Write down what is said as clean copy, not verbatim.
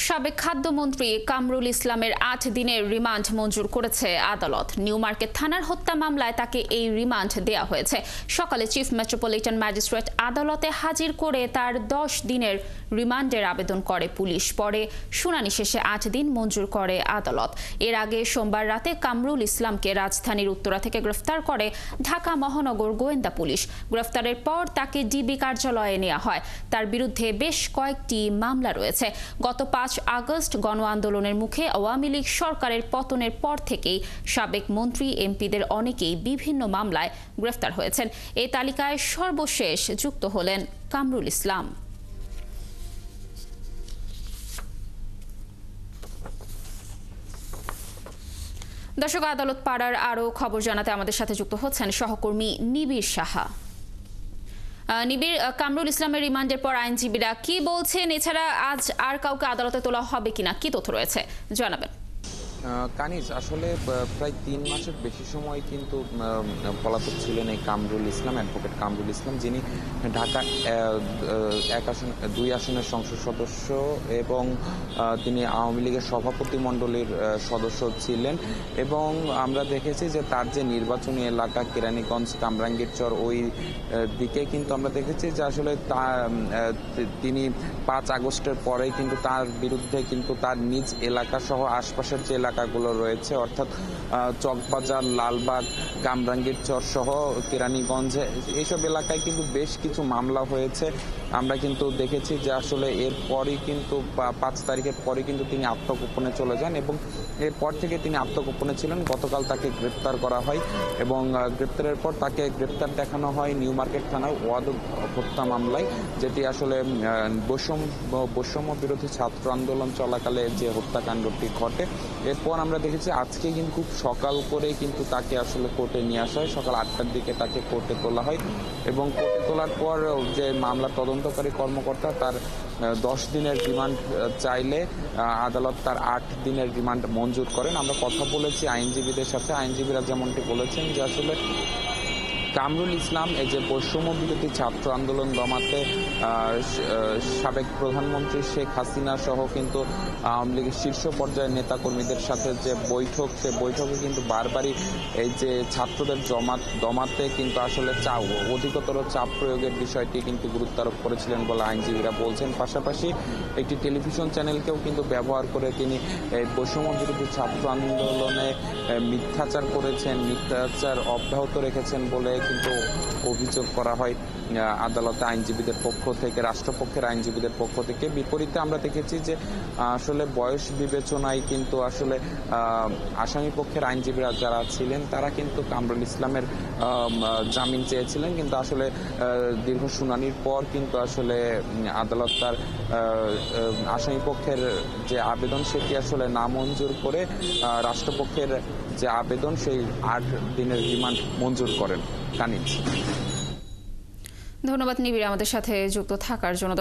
সাবেক খাদ্যমন্ত্রী কামরুল ইসলামের ৮ দিনের রিমান্ড মঞ্জুর করেছে আদালত। নিউ মার্কেট থানার হত্যা মামলায় তাকে এই রিমান্ড দেয়া হয়েছে। সকালে চিফ মেট্রোপলিটন ম্যাজিস্ট্রেট আদালতে হাজির করে তার ১০ দিনের রিমান্ডের আবেদন করে পুলিশ। পরে শুনানি শেষে ৮ দিন মঞ্জুর করে আদালত। এর আগে সোমবার রাতে কামরুল ইসলামকে রাজধানীর উত্তরা থেকে গ্রেফতার করে ঢাকা মহানগর গোয়েন্দা পুলিশ। গ্রেফতারের পর তাকে ডিবি কার্যালয়ে নেওয়া হয়। তার বিরুদ্ধে বেশ কয়েকটি মামলা রয়েছে। গত ৫ আগস্ট গণ আন্দোলনের মুখে আওয়ামী লীগ সরকারের পতনের পর থেকেই সাবেক মন্ত্রী এমপিদের অনেকেই বিভিন্ন মামলায় গ্রেফতার হয়েছেন। এই তালিকায় সর্বশেষ যুক্ত হলেন কামরুল ইসলাম। দর্শক, আদালত পাড়ার আরও খবর জানাতে আমাদের সাথে যুক্ত হচ্ছেন সহকর্মী নিবিড় সাহা। নিবিড়, কামরুল ইসলামের রিমান্ডের পর আইনজীবীরা কি বলছেন? এছাড়া আজ আর কাউকে আদালতে তোলা হবে কিনা, কি তথ্য রয়েছে জানাবেন। কানিজ, আসলে প্রায় ৩ মাসের বেশি সময় কিন্তু পলাতক ছিলেন এই কামরুল ইসলাম, অ্যাডভোকেট কামরুল ইসলাম, যিনি ঢাকা ২ আসনের সংসদ সদস্য এবং তিনি আওয়ামী লীগের সভাপতি মণ্ডলীর সদস্য ছিলেন। এবং আমরা দেখেছি যে তার যে নির্বাচনী এলাকা কেরানীগঞ্জ কামরাঙ্গীরচর, ওই দিকে কিন্তু আমরা দেখেছি যে আসলে তিনি ৫ আগস্টের পরে কিন্তু তার বিরুদ্ধে কিন্তু তার নিজ এলাকা সহ আশপাশের যে এলাকাগুলো রয়েছে, অর্থাৎ চকবাজার, লালবাগ, কামরাঙ্গীরচর সহ কেরানীগঞ্জে, এইসব এলাকায় কিন্তু বেশ কিছু মামলা হয়েছে। আমরা কিন্তু দেখেছি যে আসলে এরপরই কিন্তু ৫ তারিখের পরে কিন্তু তিনি আত্মগোপনে চলে যান এবং এরপর থেকে তিনি আত্মগোপনে ছিলেন। গতকাল তাকে গ্রেপ্তার করা হয় এবং গ্রেপ্তারের পর তাকে গ্রেপ্তার দেখানো হয় নিউ মার্কেট থানার ওয়াদুদ হত্যা মামলায়, যেটি আসলে বৈষম্য বিরোধী ছাত্র আন্দোলন চলাকালে যে হত্যাকাণ্ডটি ঘটে। এরপর আমরা দেখেছি আজকে কিন্তু খুব সকাল করে কিন্তু তাকে আসলে কোর্টে নিয়ে আসা হয়। সকাল ৮টার দিকে তাকে কোর্টে তোলা হয় এবং কোর্টে তোলার পর যে মামলা তদন্তকারী কর্মকর্তা তার ১০ দিনের রিমান্ড চাইলে আদালত তার ৮ দিনের রিমান্ড মঞ্জুর করেন। আমরা কথা বলেছি আইনজীবীদের সাথে। আইনজীবীরা যেমনটি বলেছেন যে আসলে কামরুল ইসলাম এই যে বৈষম্য বিরোধী ছাত্র আন্দোলন দমাতে সাবেক প্রধানমন্ত্রী শেখ হাসিনা সহ কিন্তু আওয়ামী লীগের শীর্ষ পর্যায়ের নেতাকর্মীদের সাথে যে বৈঠক, সে বৈঠকে কিন্তু বারবারই এই যে ছাত্রদের দমাতে কিন্তু আসলে অধিকতর চাপ প্রয়োগের বিষয়টি কিন্তু গুরুত্ব আরোপ করেছিলেন বলে আইনজীবীরা বলছেন। পাশাপাশি একটি টেলিভিশন চ্যানেলকেও কিন্তু ব্যবহার করে তিনি এই বৈষম্য বিরোধী ছাত্র আন্দোলনে মিথ্যাচার করেছেন, মিথ্যাচার অব্যাহত রেখেছেন বলে কিন্তু অভিযোগ করা হয় আদালতে আইনজীবীদের পক্ষ থেকে, রাষ্ট্রপক্ষের আইনজীবীদের পক্ষ থেকে। বিপরীতে আমরা দেখেছি যে আসলে বয়স বিবেচনায় কিন্তু আসলে আসামি পক্ষের আইনজীবীরা যারা ছিলেন তারা কিন্তু কামরুল ইসলামের জামিন চেয়েছিলেন, কিন্তু আসলে দীর্ঘ শুনানির পর কিন্তু আসলে আদালত তার আসামি পক্ষের যে আবেদন সেটি আসলে নামঞ্জুর করে রাষ্ট্রপক্ষের যে আবেদন সেই ৮ দিনের রিমান্ড মঞ্জুর করেন। কানিজ, ধন্যবাদ নিবিড় আমাদের সাথে যুক্ত থাকার জন্য।